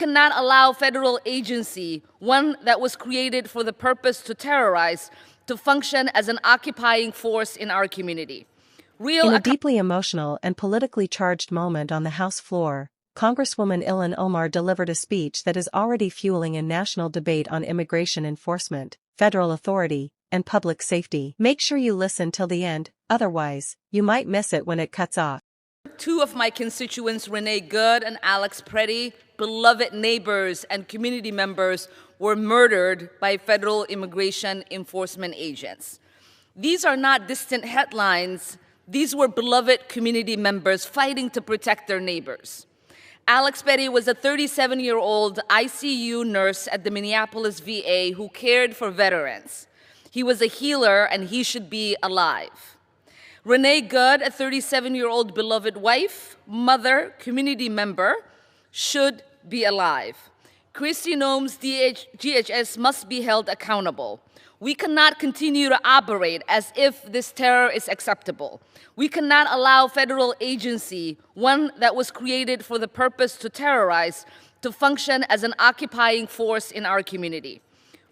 Cannot allow federal agency, one that was created for the purpose to terrorize, to function as an occupying force in our community. In a deeply emotional and politically charged moment on the House floor, Congresswoman Ilhan Omar delivered a speech that is already fueling a national debate on immigration enforcement, federal authority, and public safety. Make sure you listen till the end, otherwise, you might miss it when it cuts off. Two of my constituents, Renee Good and Alex Preddy, beloved neighbors and community members, were murdered by federal immigration enforcement agents. These are not distant headlines. These were beloved community members fighting to protect their neighbors. Alex Preddy was a 37-year-old ICU nurse at the Minneapolis VA who cared for veterans. He was a healer and he should be alive. Renee Good, a 37-year-old beloved wife, mother, community member, should be alive. Kristi Noem's DHS must be held accountable. We cannot continue to operate as if this terror is acceptable. We cannot allow federal agency, one that was created for the purpose to terrorize, to function as an occupying force in our community.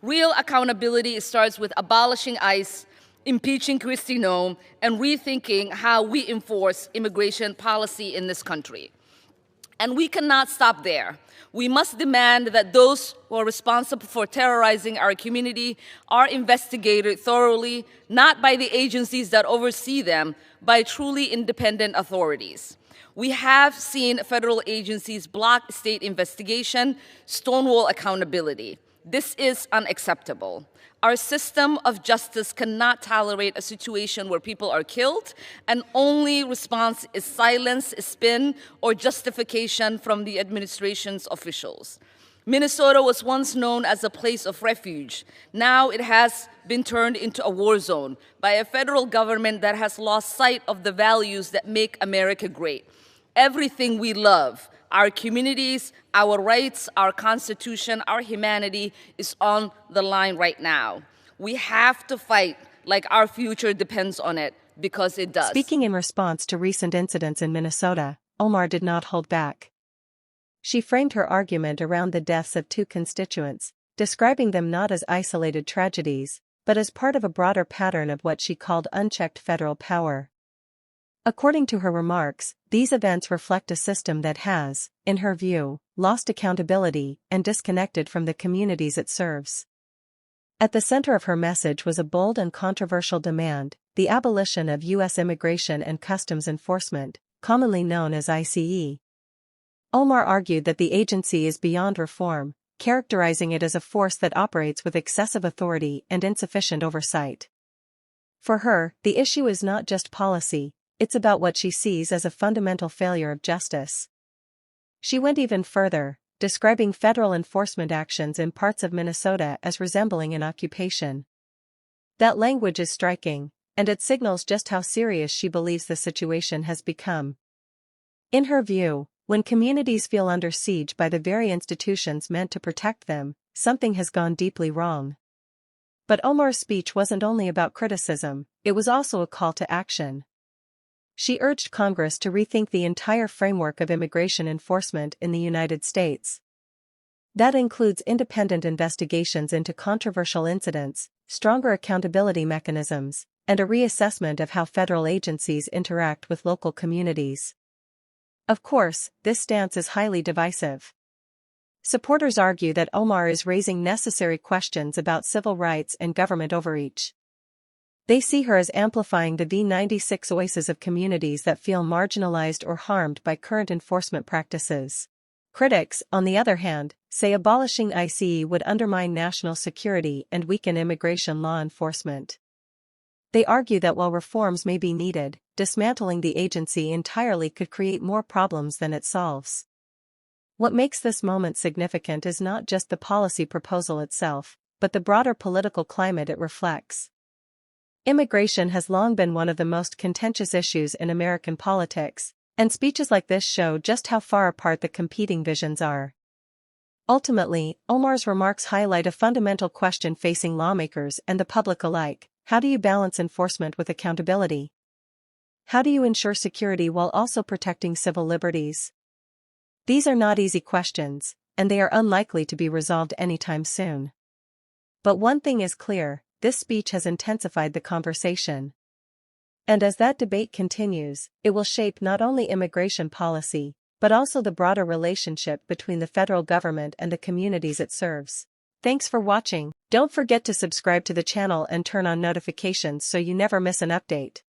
Real accountability starts with abolishing ICE, impeaching Kristi Noem, and rethinking how we enforce immigration policy in this country. And we cannot stop there. We must demand that those who are responsible for terrorizing our community are investigated thoroughly, not by the agencies that oversee them, by truly independent authorities. We have seen federal agencies block state investigation, stonewall accountability. This is unacceptable. Our system of justice cannot tolerate a situation where people are killed and only response is silence, spin, or justification from the administration's officials. Minnesota was once known as a place of refuge. Now it has been turned into a war zone by a federal government that has lost sight of the values that make America great. Everything we love, our communities, our rights, our Constitution, our humanity is on the line right now. We have to fight like our future depends on it, because it does. Speaking in response to recent incidents in Minnesota, Omar did not hold back. She framed her argument around the deaths of two constituents, describing them not as isolated tragedies, but as part of a broader pattern of what she called unchecked federal power. According to her remarks, these events reflect a system that has, in her view, lost accountability and disconnected from the communities it serves. At the center of her message was a bold and controversial demand: the abolition of U.S. Immigration and Customs Enforcement, commonly known as ICE. Omar argued that the agency is beyond reform, characterizing it as a force that operates with excessive authority and insufficient oversight. For her, the issue is not just policy. It's about what she sees as a fundamental failure of justice. She went even further, describing federal enforcement actions in parts of Minnesota as resembling an occupation. That language is striking, and it signals just how serious she believes the situation has become. In her view, when communities feel under siege by the very institutions meant to protect them, something has gone deeply wrong. But Omar's speech wasn't only about criticism, it was also a call to action. She urged Congress to rethink the entire framework of immigration enforcement in the United States. That includes independent investigations into controversial incidents, stronger accountability mechanisms, and a reassessment of how federal agencies interact with local communities. Of course, this stance is highly divisive. Supporters argue that Omar is raising necessary questions about civil rights and government overreach. They see her as amplifying the V96 voices of communities that feel marginalized or harmed by current enforcement practices. Critics, on the other hand, say abolishing ICE would undermine national security and weaken immigration law enforcement. They argue that while reforms may be needed, dismantling the agency entirely could create more problems than it solves. What makes this moment significant is not just the policy proposal itself, but the broader political climate it reflects. Immigration has long been one of the most contentious issues in American politics, and speeches like this show just how far apart the competing visions are. Ultimately, Omar's remarks highlight a fundamental question facing lawmakers and the public alike: how do you balance enforcement with accountability? How do you ensure security while also protecting civil liberties? These are not easy questions, and they are unlikely to be resolved anytime soon. But one thing is clear, this speech has intensified the conversation. And as that debate continues, it will shape not only immigration policy, but also the broader relationship between the federal government and the communities it serves. Thanks for watching. Don't forget to subscribe to the channel and turn on notifications so you never miss an update.